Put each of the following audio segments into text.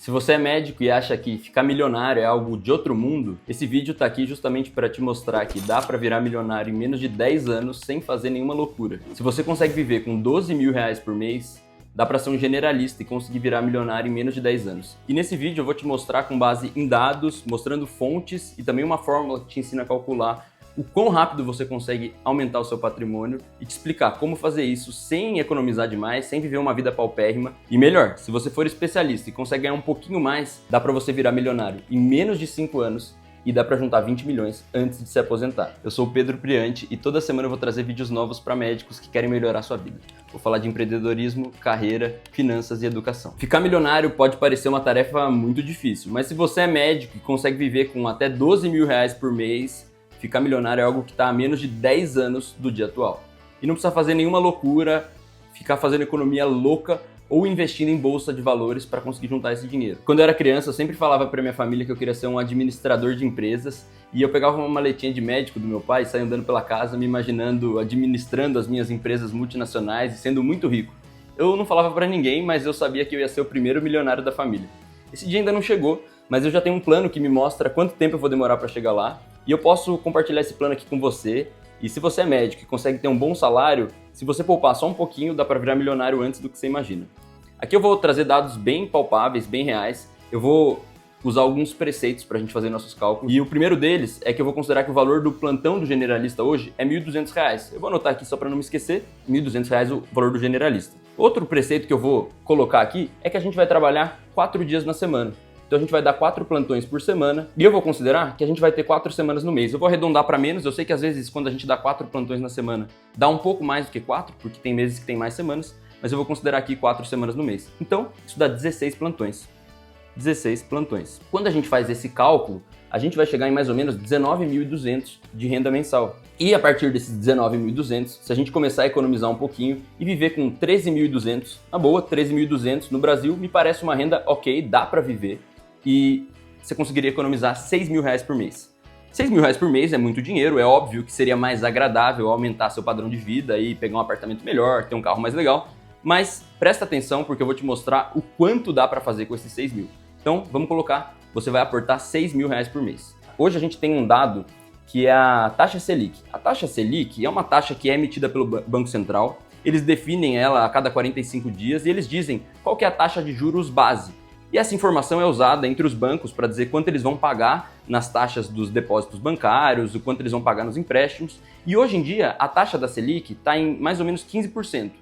Se você é médico e acha que ficar milionário é algo de outro mundo, esse vídeo tá aqui justamente para te mostrar que dá para virar milionário em menos de 10 anos sem fazer nenhuma loucura. Se você consegue viver com 12 mil reais por mês, dá para ser um generalista e conseguir virar milionário em menos de 10 anos. E nesse vídeo eu vou te mostrar com base em dados, mostrando fontes e também uma fórmula que te ensina a calcular o quão rápido você consegue aumentar o seu patrimônio e te explicar como fazer isso sem economizar demais, sem viver uma vida paupérrima. E melhor, se você for especialista e consegue ganhar um pouquinho mais, dá para você virar milionário em menos de 5 anos e dá para juntar 20 milhões antes de se aposentar. Eu sou o Pedro Priante e toda semana eu vou trazer vídeos novos para médicos que querem melhorar a sua vida. Vou falar de empreendedorismo, carreira, finanças e educação. Ficar milionário pode parecer uma tarefa muito difícil, mas se você é médico e consegue viver com até 12 mil reais por mês, ficar milionário é algo que está a menos de 10 anos do dia atual. E não precisa fazer nenhuma loucura, ficar fazendo economia louca ou investindo em bolsa de valores para conseguir juntar esse dinheiro. Quando eu era criança, eu sempre falava para minha família que eu queria ser um administrador de empresas e eu pegava uma maletinha de médico do meu pai e saía andando pela casa me imaginando administrando as minhas empresas multinacionais e sendo muito rico. Eu não falava para ninguém, mas eu sabia que eu ia ser o primeiro milionário da família. Esse dia ainda não chegou, mas eu já tenho um plano que me mostra quanto tempo eu vou demorar para chegar lá e eu posso compartilhar esse plano aqui com você. E se você é médico e consegue ter um bom salário, se você poupar só um pouquinho, dá para virar milionário antes do que você imagina. Aqui eu vou trazer dados bem palpáveis, bem reais. Eu vou usar alguns preceitos para a gente fazer nossos cálculos. E o primeiro deles é que eu vou considerar que o valor do plantão do generalista hoje é R$ 1.200. Eu vou anotar aqui só para não me esquecer, R$ 1.200 o valor do generalista. Outro preceito que eu vou colocar aqui é que a gente vai trabalhar 4 dias na semana. Então a gente vai dar 4 plantões por semana e eu vou considerar que a gente vai ter 4 semanas no mês. Eu vou arredondar para menos, eu sei que às vezes quando a gente dá 4 plantões na semana dá um pouco mais do que 4, porque tem meses que tem mais semanas, mas eu vou considerar aqui 4 semanas no mês. Então isso dá 16 plantões. 16 plantões. Quando a gente faz esse cálculo, a gente vai chegar em mais ou menos 19.200 de renda mensal. E a partir desses 19.200, se a gente começar a economizar um pouquinho e viver com 13.200, na boa, 13.200 no Brasil, me parece uma renda ok, dá para viver. E você conseguiria economizar 6 mil reais por mês. 6 mil reais por mês é muito dinheiro, é óbvio que seria mais agradável aumentar seu padrão de vida e pegar um apartamento melhor, ter um carro mais legal, mas presta atenção porque eu vou te mostrar o quanto dá para fazer com esses 6 mil. Então vamos colocar, você vai aportar 6 mil reais por mês. Hoje a gente tem um dado que é a taxa Selic. A taxa Selic é uma taxa que é emitida pelo Banco Central, eles definem ela a cada 45 dias e eles dizem qual que é a taxa de juros base. E essa informação é usada entre os bancos para dizer quanto eles vão pagar nas taxas dos depósitos bancários, o quanto eles vão pagar nos empréstimos. E hoje em dia, a taxa da Selic está em mais ou menos 15%.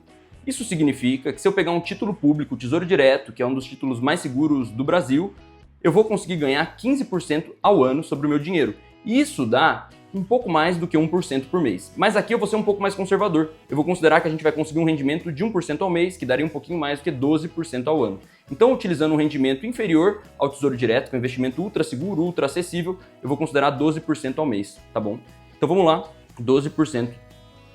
Isso significa que se eu pegar um título público, o Tesouro Direto, que é um dos títulos mais seguros do Brasil, eu vou conseguir ganhar 15% ao ano sobre o meu dinheiro. E isso dá um pouco mais do que 1% por mês. Mas aqui eu vou ser um pouco mais conservador. Eu vou considerar que a gente vai conseguir um rendimento de 1% ao mês, que daria um pouquinho mais do que 12% ao ano. Então, utilizando um rendimento inferior ao Tesouro Direto, com investimento ultra seguro, ultra acessível, eu vou considerar 12% ao mês, tá bom? Então vamos lá, 12%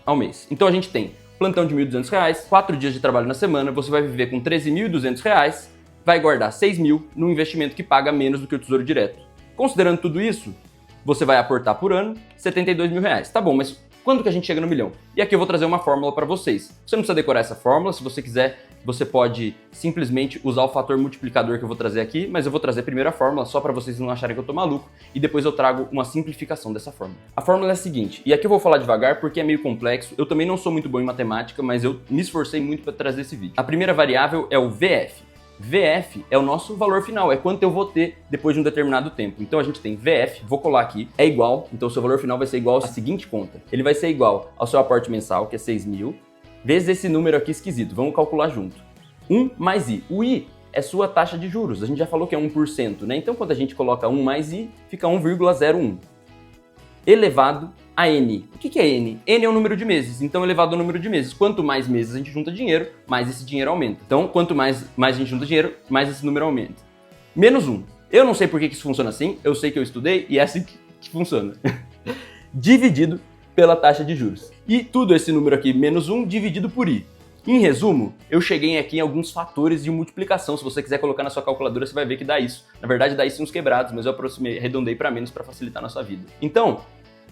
ao mês. Então a gente tem plantão de R$ 1.200, 4 dias de trabalho na semana, você vai viver com R$ 13.200, vai guardar 6 mil num investimento que paga menos do que o Tesouro Direto. Considerando tudo isso, você vai aportar por ano 72 mil reais. Tá bom, mas quando que a gente chega no milhão? E aqui eu vou trazer uma fórmula para vocês. Você não precisa decorar essa fórmula, se você quiser, você pode simplesmente usar o fator multiplicador que eu vou trazer aqui, mas eu vou trazer primeiro a fórmula só para vocês não acharem que eu tô maluco e depois eu trago uma simplificação dessa fórmula. A fórmula é a seguinte, e aqui eu vou falar devagar porque é meio complexo, eu também não sou muito bom em matemática, mas eu me esforcei muito para trazer esse vídeo. A primeira variável é o VF. VF é o nosso valor final, é quanto eu vou ter depois de um determinado tempo. Então a gente tem VF, vou colar aqui, é igual, então o seu valor final vai ser igual à seguinte conta. Ele vai ser igual ao seu aporte mensal, que é 6 mil, vezes esse número aqui esquisito, vamos calcular junto. 1 mais I. O I é sua taxa de juros, a gente já falou que é 1%, né? Então quando a gente coloca 1 mais I, fica 1,01. Elevado a N. O que é N? N é o número de meses, então elevado ao número de meses. Quanto mais meses a gente junta dinheiro, mais esse dinheiro aumenta. Então, quanto mais a gente junta dinheiro, mais esse número aumenta. Menos 1. Eu não sei por que isso funciona assim, eu sei que eu estudei e é assim que funciona. Dividido pela taxa de juros. E tudo esse número aqui, menos 1, dividido por I. Em resumo, eu cheguei aqui em alguns fatores de multiplicação. Se você quiser colocar na sua calculadora, você vai ver que dá isso. Na verdade, dá isso uns quebrados, mas eu arredondei para menos para facilitar a nossa vida. Então,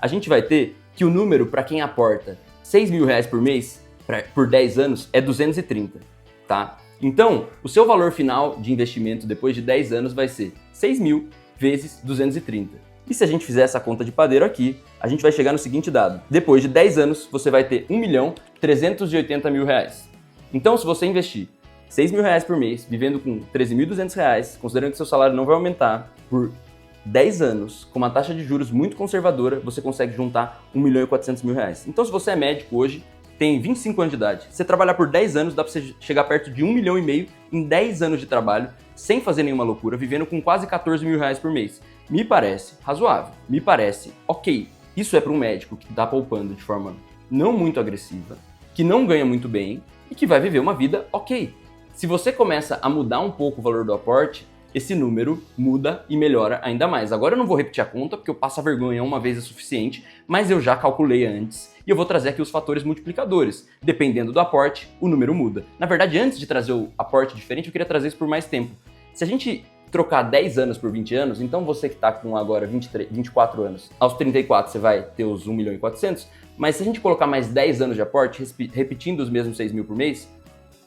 a gente vai ter que o número para quem aporta 6 mil reais por mês, por 10 anos, é 230, tá? Então, o seu valor final de investimento depois de 10 anos vai ser 6 mil vezes 230. E se a gente fizer essa conta de padeiro aqui, a gente vai chegar no seguinte dado. Depois de 10 anos, você vai ter 1.380.000 reais. Então, se você investir 6 mil reais por mês, vivendo com 13.200 reais, considerando que seu salário não vai aumentar, por 10 anos, com uma taxa de juros muito conservadora, você consegue juntar 1.400.000 reais. Então, se você é médico hoje, tem 25 anos de idade, você trabalhar por 10 anos, dá pra você chegar perto de 1,5 milhão em 10 anos de trabalho, sem fazer nenhuma loucura, vivendo com quase 14 mil reais por mês. Me parece razoável, me parece ok. Isso é para um médico que está poupando de forma não muito agressiva, que não ganha muito bem e que vai viver uma vida ok. Se você começa a mudar um pouco o valor do aporte, esse número muda e melhora ainda mais. Agora eu não vou repetir a conta, porque eu passo a vergonha uma vez é suficiente, mas eu já calculei antes e eu vou trazer aqui os fatores multiplicadores. Dependendo do aporte, o número muda. Na verdade, antes de trazer o aporte diferente, eu queria trazer isso por mais tempo. Se a gente trocar 10 anos por 20 anos, então você que está com agora 24 anos, aos 34 você vai ter os 1.400.000, mas se a gente colocar mais 10 anos de aporte, repetindo os mesmos 6 mil por mês,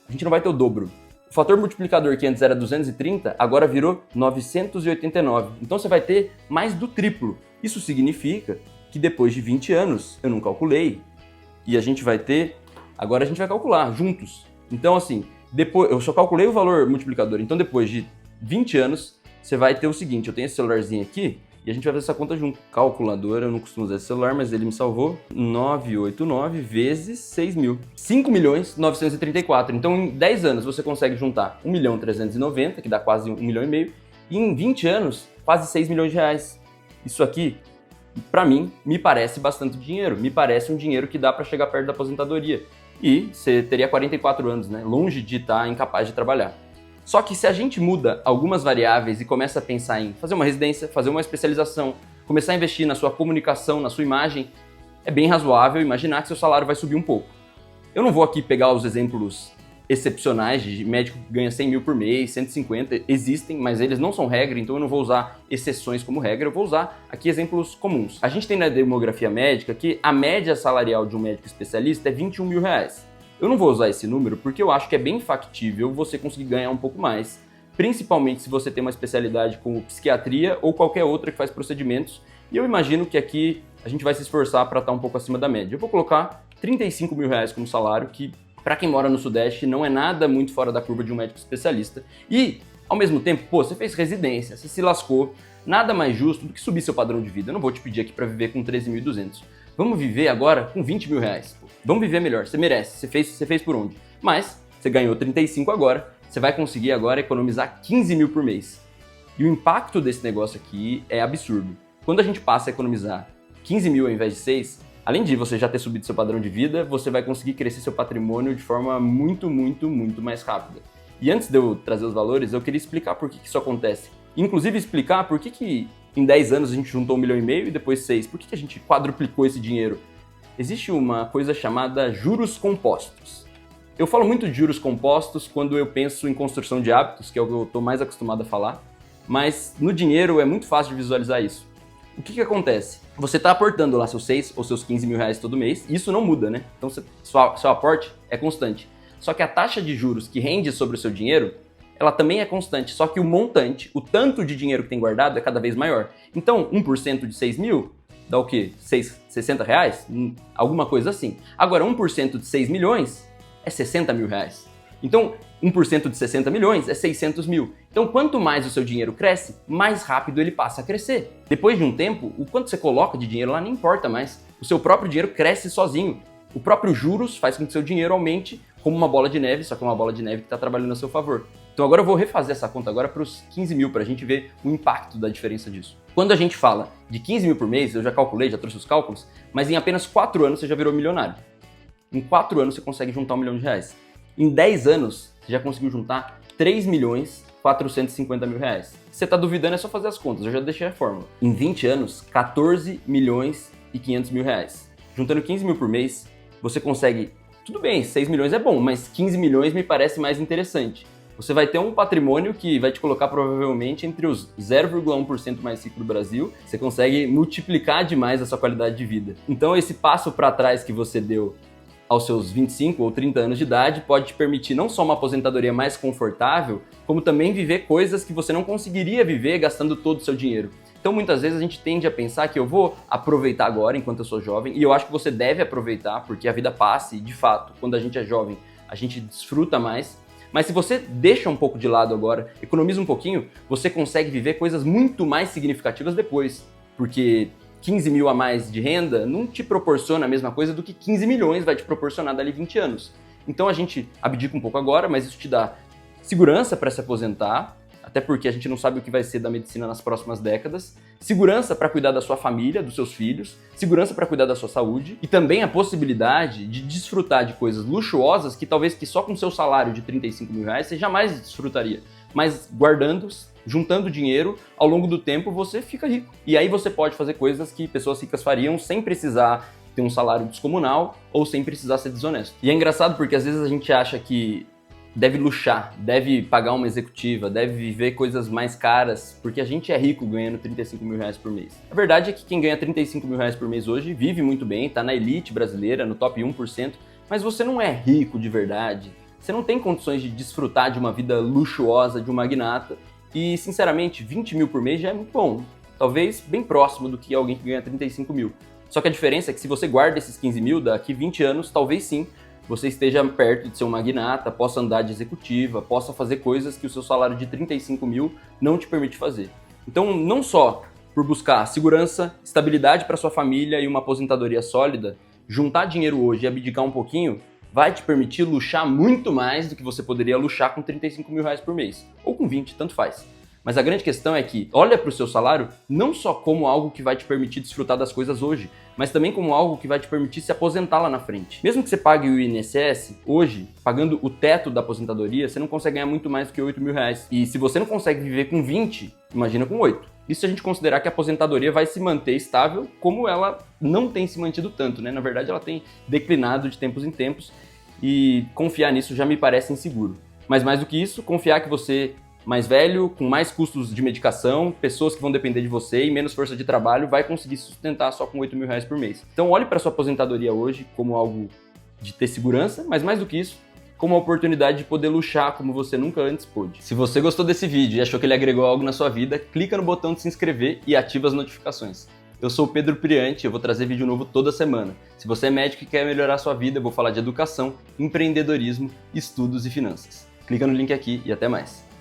a gente não vai ter o dobro. O fator multiplicador que antes era 230, agora virou 989. Então você vai ter mais do triplo. Isso significa que depois de 20 anos, eu não calculei, e a gente vai ter, agora a gente vai calcular juntos. Então assim, depois eu só calculei o valor multiplicador, então depois de 20 anos, você vai ter o seguinte, eu tenho esse celularzinho aqui, e a gente vai fazer essa conta junto. Calculadora, eu não costumo usar esse celular, mas ele me salvou. 989 vezes 6 mil. 5.934.000. Então, em 10 anos, você consegue juntar 1.390.000, que dá quase 1,5 milhão. E em 20 anos, quase 6 milhões de reais. Isso aqui, pra mim, me parece bastante dinheiro. Me parece um dinheiro que dá pra chegar perto da aposentadoria. E você teria 44 anos, né? Longe de estar incapaz de trabalhar. Só que se a gente muda algumas variáveis e começa a pensar em fazer uma residência, fazer uma especialização, começar a investir na sua comunicação, na sua imagem, é bem razoável imaginar que seu salário vai subir um pouco. Eu não vou aqui pegar os exemplos excepcionais de médico que ganha 100 mil por mês, 150, existem, mas eles não são regra, então eu não vou usar exceções como regra, eu vou usar aqui exemplos comuns. A gente tem na demografia médica que a média salarial de um médico especialista é 21 mil reais. Eu não vou usar esse número porque eu acho que é bem factível você conseguir ganhar um pouco mais, principalmente se você tem uma especialidade como psiquiatria ou qualquer outra que faz procedimentos, e eu imagino que aqui a gente vai se esforçar para estar um pouco acima da média. Eu vou colocar 35 mil reais como salário, que para quem mora no Sudeste não é nada muito fora da curva de um médico especialista, e ao mesmo tempo, pô, você fez residência, você se lascou, nada mais justo do que subir seu padrão de vida. Eu não vou te pedir aqui para viver com 13.200. Vamos viver agora com 20 mil reais. Vamos viver melhor, você merece, você fez por onde? Mas você ganhou 35 agora, você vai conseguir agora economizar 15 mil por mês. E o impacto desse negócio aqui é absurdo. Quando a gente passa a economizar 15 mil ao invés de 6, além de você já ter subido seu padrão de vida, você vai conseguir crescer seu patrimônio de forma muito mais rápida. E antes de eu trazer os valores, eu queria explicar por que isso acontece. Inclusive explicar por que em 10 anos a gente juntou 1,5 milhão e depois 6. Por que a gente quadruplicou esse dinheiro? Existe uma coisa chamada juros compostos. Eu falo muito de juros compostos quando eu penso em construção de hábitos, que é o que eu estou mais acostumado a falar, mas no dinheiro é muito fácil de visualizar isso. O que acontece? Você está aportando lá seus 6 ou seus 15 mil reais todo mês, e isso não muda, né? Então seu aporte é constante. Só que a taxa de juros que rende sobre o seu dinheiro, ela também é constante, só que o montante, o tanto de dinheiro que tem guardado é cada vez maior. Então, 1% de 6 mil dá o quê? 60 reais? Alguma coisa assim. Agora, 1% de 6 milhões é 60 mil reais. Então, 1% de 60 milhões é 600 mil. Então, quanto mais o seu dinheiro cresce, mais rápido ele passa a crescer. Depois de um tempo, o quanto você coloca de dinheiro lá nem importa mais. O seu próprio dinheiro cresce sozinho. O próprio juros faz com que o seu dinheiro aumente como uma bola de neve, só que é uma bola de neve que está trabalhando a seu favor. Então agora eu vou refazer essa conta agora para os 15 mil, para a gente ver o impacto da diferença disso. Quando a gente fala de 15 mil por mês, eu já calculei, já trouxe os cálculos, mas em apenas 4 anos você já virou milionário. Em 4 anos você consegue juntar 1 milhão de reais. Em 10 anos, você já conseguiu juntar 3.450.000 reais. Se você está duvidando, é só fazer as contas, eu já deixei a fórmula. Em 20 anos, 14.500.000 reais. Juntando 15 mil por mês, você consegue, tudo bem, 6 milhões é bom, mas 15 milhões me parece mais interessante. Você vai ter um patrimônio que vai te colocar provavelmente entre os 0,1% mais rico do Brasil. Você consegue multiplicar demais a sua qualidade de vida. Então esse passo para trás que você deu aos seus 25 ou 30 anos de idade pode te permitir não só uma aposentadoria mais confortável, como também viver coisas que você não conseguiria viver gastando todo o seu dinheiro. Então muitas vezes a gente tende a pensar que eu vou aproveitar agora enquanto eu sou jovem, e eu acho que você deve aproveitar porque a vida passa e de fato, quando a gente é jovem, a gente desfruta mais. Mas se você deixa um pouco de lado agora, economiza um pouquinho, você consegue viver coisas muito mais significativas depois. Porque 15 mil a mais de renda não te proporciona a mesma coisa do que 15 milhões vai te proporcionar dali 20 anos. Então a gente abdica um pouco agora, mas isso te dá segurança para se aposentar, até porque a gente não sabe o que vai ser da medicina nas próximas décadas, segurança para cuidar da sua família, dos seus filhos, segurança para cuidar da sua saúde e também a possibilidade de desfrutar de coisas luxuosas que talvez que só com seu salário de 35 mil reais você jamais desfrutaria, mas guardando, juntando dinheiro, ao longo do tempo você fica rico. E aí você pode fazer coisas que pessoas ricas fariam sem precisar ter um salário descomunal ou sem precisar ser desonesto. E é engraçado porque às vezes a gente acha que deve luxar, deve pagar uma executiva, deve viver coisas mais caras, porque a gente é rico ganhando 35 mil reais por mês. A verdade é que quem ganha 35 mil reais por mês hoje vive muito bem, tá na elite brasileira, no top 1%, mas você não é rico de verdade, você não tem condições de desfrutar de uma vida luxuosa de um magnata e, sinceramente, 20 mil por mês já é muito bom, talvez bem próximo do que alguém que ganha 35 mil. Só que a diferença é que se você guarda esses 15 mil, daqui 20 anos, talvez sim, você esteja perto de ser um magnata, possa andar de executiva, possa fazer coisas que o seu salário de 35 mil não te permite fazer. Então, não só por buscar segurança, estabilidade para sua família e uma aposentadoria sólida, juntar dinheiro hoje e abdicar um pouquinho vai te permitir luxar muito mais do que você poderia luxar com 35 mil reais por mês. Ou com 20, tanto faz. Mas a grande questão é que olha para o seu salário não só como algo que vai te permitir desfrutar das coisas hoje, mas também como algo que vai te permitir se aposentar lá na frente. Mesmo que você pague o INSS, hoje, pagando o teto da aposentadoria, você não consegue ganhar muito mais do que 8 mil reais. E se você não consegue viver com 20, imagina com 8. Isso se a gente considerar que a aposentadoria vai se manter estável, como ela não tem se mantido tanto, né? Na verdade, ela tem declinado de tempos em tempos e confiar nisso já me parece inseguro. Mas mais do que isso, confiar que você mais velho, com mais custos de medicação, pessoas que vão depender de você e menos força de trabalho, vai conseguir se sustentar só com 8 mil reais por mês. Então olhe para sua aposentadoria hoje como algo de ter segurança, mas mais do que isso, como uma oportunidade de poder luxar como você nunca antes pôde. Se você gostou desse vídeo e achou que ele agregou algo na sua vida, clica no botão de se inscrever e ativa as notificações. Eu sou o Pedro Priante e eu vou trazer vídeo novo toda semana. Se você é médico e quer melhorar a sua vida, eu vou falar de educação, empreendedorismo, estudos e finanças. Clica no link aqui e até mais.